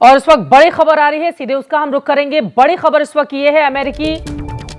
और इस वक्त बड़ी खबर आ रही है, सीधे उसका हम रुख करेंगे। बड़ी खबर इस वक्त ये है, अमेरिकी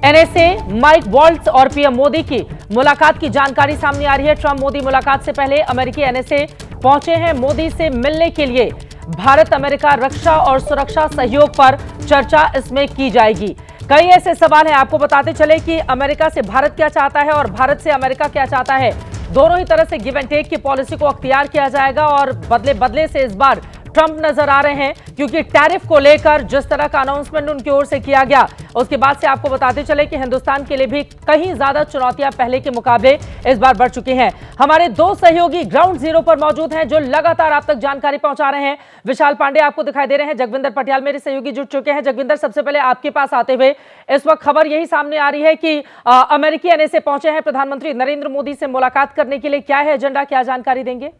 एनएसए माइक वॉल्ट्ज और पीएम मोदी की मुलाकात की जानकारी सामने आ रही है। ट्रंप मोदी मुलाकात से पहले अमेरिकी एनएसए पहुंचे हैं मोदी से मिलने के लिए। भारत अमेरिका रक्षा और सुरक्षा सहयोग पर चर्चा इसमें की जाएगी। कई ऐसे सवाल हैं, आपको बताते चले कि अमेरिका से भारत क्या चाहता है और भारत से अमेरिका क्या चाहता है। दोनों ही तरह से गिव एंड टेक की पॉलिसी को अख्तियार किया जाएगा और बदले बदले से इस बार ट्रंप नजर आ रहे हैं, क्योंकि टैरिफ को लेकर जिस तरह का अनाउंसमेंट उनकी ओर से किया गया, उसके बाद से आपको बताते चले कि हिंदुस्तान के लिए भी कहीं ज्यादा चुनौतियां पहले के मुकाबले इस बार बढ़ चुकी हैं। हमारे दो सहयोगी ग्राउंड जीरो पर मौजूद हैं जो लगातार आप तक जानकारी पहुंचा रहे हैं। विशाल पांडे आपको दिखाई दे रहे हैं, जगविंदर पटियाल मेरे सहयोगी जुट चुके हैं। जगविंदर, सबसे पहले आपके पास आते हुए, इस वक्त खबर यही सामने आ रही है कि अमेरिकी एनएसए पहुंचे हैं प्रधानमंत्री नरेंद्र मोदी से मुलाकात करने के लिए। क्या है एजेंडा, क्या जानकारी देंगे?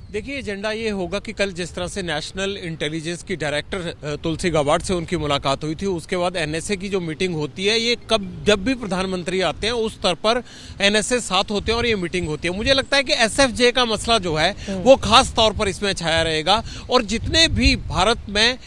देखिए, एजेंडा ये होगा कि कल जिस तरह से नेशनल इंटेलिजेंस की डायरेक्टर तुलसी गाबार्ड से उनकी मुलाकात हुई थी, उसके बाद एनएसए की जो मीटिंग होती है, ये जब भी प्रधानमंत्री आते हैं उस स्तर पर एनएसए साथ होते हैं और ये मीटिंग होती है। मुझे लगता है कि एसएफजे का मसला जो है वो खास तौर पर इसमें छाया रहेगा और जितने भी भारत में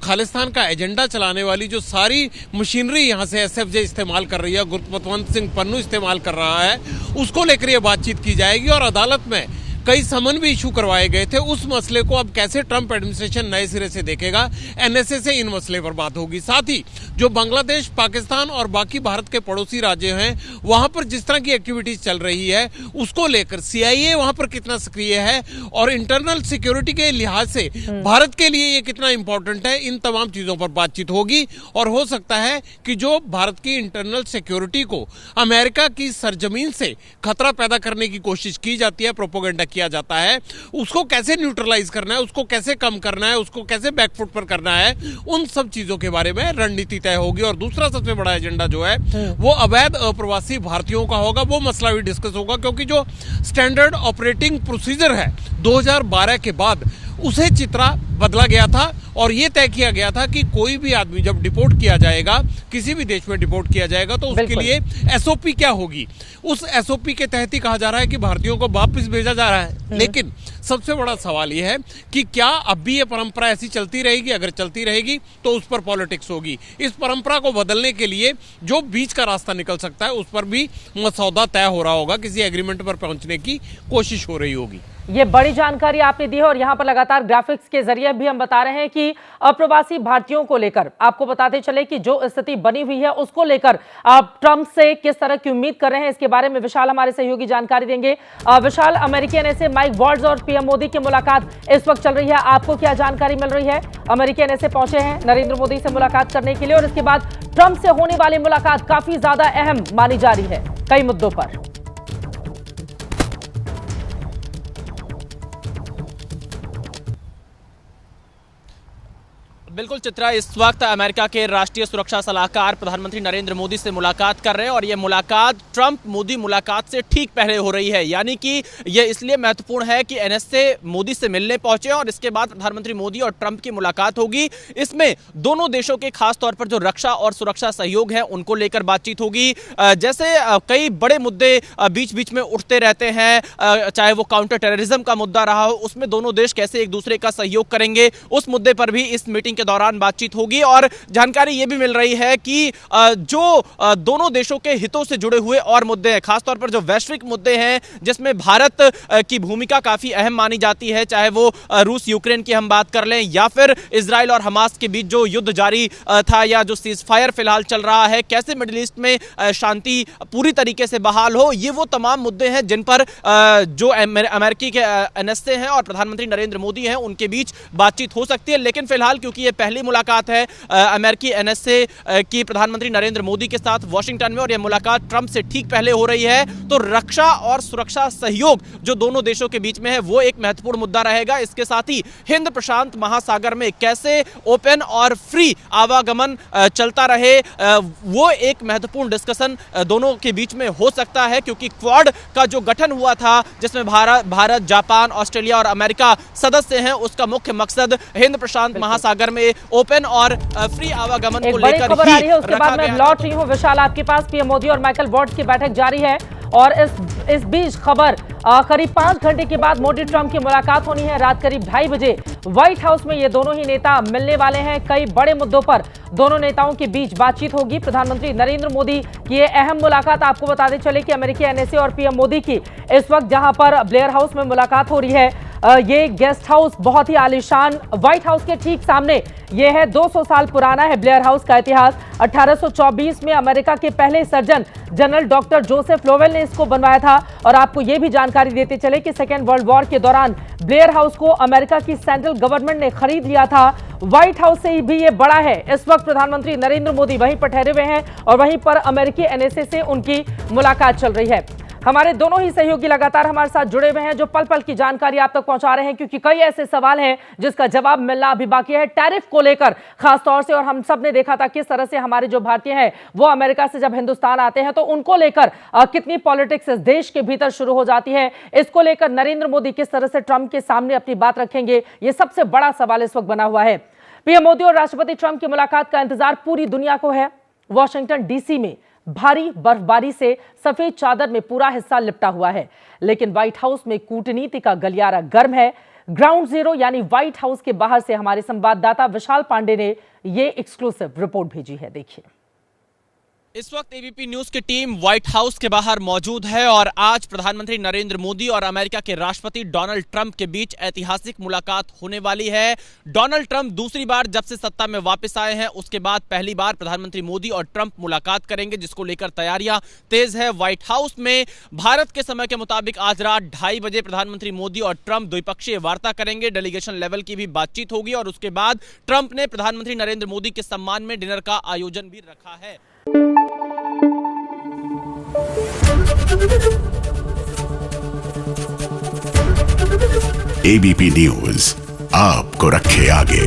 खालिस्तान का एजेंडा चलाने वाली जो सारी मशीनरी यहाँ से एसएफजे इस्तेमाल कर रही है, गुरपतवंत सिंह पन्नू इस्तेमाल कर रहा है, उसको लेकर ये बातचीत की जाएगी। और अदालत में कई समन भी इशू करवाए गए थे, उस मसले को अब कैसे ट्रंप एडमिनिस्ट्रेशन नए सिरे से देखेगा, एनएसए से इन मसले पर बात होगी। साथ ही जो बांग्लादेश, पाकिस्तान और बाकी भारत के पड़ोसी राज्य हैं, वहां पर जिस तरह की एक्टिविटीज चल रही है उसको लेकर सीआईए वहां पर कितना सक्रिय है और इंटरनल सिक्योरिटी के लिहाज से भारत के लिए ये कितना इंपॉर्टेंट है, इन तमाम चीजों पर बातचीत होगी। और हो सकता है कि जो भारत की इंटरनल सिक्योरिटी को अमेरिका की सरजमीन से खतरा पैदा करने की कोशिश की जाती है, प्रोपोगेंडा किया जाता है, उसको कैसे न्यूट्रलाइज करना है, उसको कैसे कम करना है, उसको कैसे बैकफुट पर करना है, उन सब चीजों के बारे में रणनीति तय होगी। और दूसरा सबसे बड़ा एजेंडा जो है वो अवैध अप्रवासी भारतीयों का होगा, वो मसला भी डिस्कस होगा, क्योंकि जो स्टैंडर्ड ऑपरेटिंग प्रोसीजर है 2012 के बाद उसे चित्रा बदला गया था और यह तय किया गया था कि कोई भी आदमी जब डिपोर्ट किया जाएगा, किसी भी देश में डिपोर्ट किया जाएगा, तो उसके लिए एसओपी क्या होगी। उस एसओपी के तहत ही कहा जा रहा है कि भारतीयों को वापस भेजा जा रहा है। लेकिन सबसे बड़ा सवाल यह है कि क्या अब भी यह परंपरा ऐसी चलती रहेगी? अगर चलती रहेगी तो उस पर पॉलिटिक्स होगी। इस परंपरा को बदलने के लिए जो बीच का रास्ता निकल सकता है उस पर भी मसौदा तय हो रहा होगा, किसी एग्रीमेंट पर पहुंचने की कोशिश हो रही होगी। ये बड़ी जानकारी आपने दी है और यहां पर लगातार ग्राफिक्स के जरिए भी हम बता रहे हैं कि अप्रवासी भारतीयों को लेकर आपको बताते चले कि जो स्थिति बनी हुई है उसको लेकर आप ट्रंप से किस तरह की उम्मीद कर रहे हैं, इसके बारे में विशाल हमारे सहयोगी जानकारी देंगे। विशाल, अमेरिकी एनएसए माइक वॉल्ट्ज और पीएम मोदी की मुलाकात इस वक्त चल रही है, आपको क्या जानकारी मिल रही है? अमेरिकी एनएसए पहुंचे हैं नरेंद्र मोदी से मुलाकात करने के लिए और इसके बाद ट्रंप से होने वाली मुलाकात काफी ज्यादा अहम मानी जा रही है कई मुद्दों पर। बिल्कुल चित्रा, इस वक्त अमेरिका के राष्ट्रीय सुरक्षा सलाहकार प्रधानमंत्री नरेंद्र मोदी से मुलाकात कर रहे हैं और ये मुलाकात ट्रंप मोदी मुलाकात से ठीक पहले हो रही है। यानी कि ये इसलिए महत्वपूर्ण है कि एनएसए मोदी से मिलने पहुंचे और इसके बाद प्रधानमंत्री मोदी और ट्रंप की मुलाकात होगी। इसमें दोनों देशों के खास तौर पर जो रक्षा और सुरक्षा सहयोग है उनको लेकर बातचीत होगी। जैसे कई बड़े मुद्दे बीच बीच में उठते रहते हैं, चाहे वो काउंटर टेररिज्म का मुद्दा रहा हो, उसमें दोनों देश कैसे एक दूसरे का सहयोग करेंगे, उस मुद्दे पर भी इस मीटिंग के दौरान बातचीत होगी। और जानकारी यह भी मिल रही है कि जो दोनों देशों के हितों से जुड़े हुए और मुद्दे हैं, खासतौर पर जो वैश्विक मुद्दे हैं जिसमें भारत की भूमिका काफी अहम मानी जाती है, चाहे वो रूस यूक्रेन की हम बात कर लें या फिर इजराइल और हमास के बीच जो युद्ध जारी था या जो सीज फायर फिलहाल चल रहा है, कैसे मिडिल ईस्ट में शांति पूरी तरीके से बहाल हो, ये वो तमाम मुद्दे हैं जिन पर जो अमेरिकी के एनएसए हैं और प्रधानमंत्री नरेंद्र मोदी हैं उनके बीच बातचीत हो सकती है। लेकिन फिलहाल क्योंकि ये पहली मुलाकात है अमेरिकी एनएसए की प्रधानमंत्री नरेंद्र मोदी के साथ वॉशिंगटन में और यह मुलाकात ट्रंप से ठीक पहले हो रही है, तो रक्षा और सुरक्षा सहयोग जो दोनों देशों के बीच में है वो एक महत्वपूर्ण मुद्दा रहेगा। इसके साथ ही हिंद प्रशांत महासागर में कैसे ओपन और फ्री आवागमन चलता रहे, वो एक महत्वपूर्ण डिस्कशन दोनों के बीच में हो सकता है, क्योंकि क्वाड का जो गठन हुआ था जिसमें भारत, जापान, ऑस्ट्रेलिया और अमेरिका सदस्य हैं, उसका मुख्य मकसद हिंद प्रशांत महासागर में ओपन और फ्री आवागमन को लेकर खबर आ रही है। उसके बाद मैं लौट रही हूं विशाल आपके पास। पीएम मोदी और माइकल वॉल्ट्ज की बैठक जारी है और इस बीच खबर करीब 5 घंटे के बाद मोदी ट्रंप की मुलाकात होनी है। रात करीब 2:30 बजे व्हाइट हाउस में ये दोनों ही नेता मिलने वाले हैं। कई बड़े मुद्दों पर दोनों नेताओं के बीच बातचीत होगी। प्रधानमंत्री नरेंद्र मोदी की ये अहम मुलाकात, आपको बताते चले कि अमेरिकी एनएसए और पीएम मोदी की इस वक्त जहां पर ब्लेयर हाउस में मुलाकात हो रही है, ये गेस्ट हाउस बहुत ही आलीशान, व्हाइट हाउस के ठीक सामने ये है। 200 साल पुराना है ब्लेयर हाउस का इतिहास। 1824 में अमेरिका के पहले surgeon general doctor Joseph Lowell ने इसको बनवाया था। और आपको ये भी जानकारी देते चले कि सेकेंड वर्ल्ड वॉर के दौरान ब्लेयर हाउस को अमेरिका की सेंट्रल गवर्नमेंट ने खरीद लिया था। व्हाइट हाउस से भी ये बड़ा है। इस वक्त प्रधानमंत्री नरेंद्र मोदी वहीं पर ठहरे हुए हैं और वहीं पर अमेरिकी एनएसए से उनकी मुलाकात चल रही है। हमारे दोनों ही सहयोगी लगातार हमारे साथ जुड़े हुए हैं जो पल पल की जानकारी आप तक पहुंचा रहे हैं, क्योंकि कई ऐसे सवाल हैं जिसका जवाब मिलना अभी बाकी है। टैरिफ को लेकर खासतौर से, और हम सब ने देखा था किस तरह से हमारे जो भारतीय हैं वो अमेरिका से जब हिंदुस्तान आते हैं तो उनको लेकर कितनी पॉलिटिक्स इस देश के भीतर शुरू हो जाती है। इसको लेकर नरेंद्र मोदी किस तरह से ट्रंप के सामने अपनी बात रखेंगे, ये सबसे बड़ा सवाल इस वक्त बना हुआ है। पीएम मोदी और राष्ट्रपति ट्रंप की मुलाकात का इंतजार पूरी दुनिया को है। वॉशिंगटन डीसी में भारी बर्फबारी से सफेद चादर में पूरा हिस्सा लिपटा हुआ है, लेकिन व्हाइट हाउस में कूटनीति का गलियारा गर्म है। ग्राउंड जीरो यानी व्हाइट हाउस के बाहर से हमारे संवाददाता विशाल पांडे ने ये एक्सक्लूसिव रिपोर्ट भेजी है, देखिए। इस वक्त एबीपी न्यूज की टीम व्हाइट हाउस के बाहर मौजूद है और आज प्रधानमंत्री नरेंद्र मोदी और अमेरिका के राष्ट्रपति डोनाल्ड ट्रंप के बीच ऐतिहासिक मुलाकात होने वाली है। डोनाल्ड ट्रंप दूसरी बार जब से सत्ता में वापस आए हैं उसके बाद पहली बार प्रधानमंत्री मोदी और ट्रंप मुलाकात करेंगे, जिसको लेकर तैयारियां तेज है। व्हाइट हाउस में भारत के समय के मुताबिक आज रात 2:30 बजे प्रधानमंत्री मोदी और ट्रंप द्विपक्षीय वार्ता करेंगे। डेलीगेशन लेवल की भी बातचीत होगी और उसके बाद ट्रंप ने प्रधानमंत्री नरेंद्र मोदी के सम्मान में डिनर का आयोजन भी रखा है। एबीपी न्यूज आपको रखे आगे।